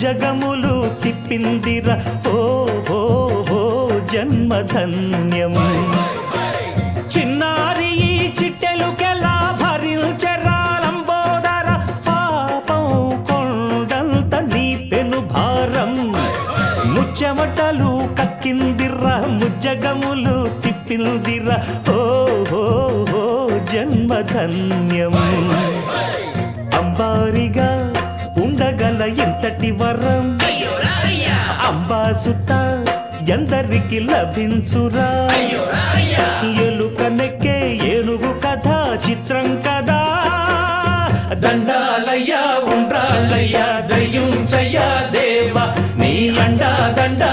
ముజ్జగములు తిప్పిందిర ఓ ఓ ఓ జన్మధన్యం చిన్నారి ఈ చిట్టెలుకెలా భరించరాలంబోదర పాపం కొండంత నీ పెను భారం ముచ్చెమటలు కక్కిందిర్ర ముజ్జగములు తిప్పిందిర ఓ ఓ ఓ జన్మధన్యం అంబారిగా ఉండగల ఎంతటి వరం అంబాసుత ఎందరికి లభించురా ఎలుక నెక్కే ఏనుగు కథ చిత్రం కదా దండాలయ్యా ఉండ్రాళ్ళయ్యా దయ్యుంచయ్యా దేవ నీ అండా దండా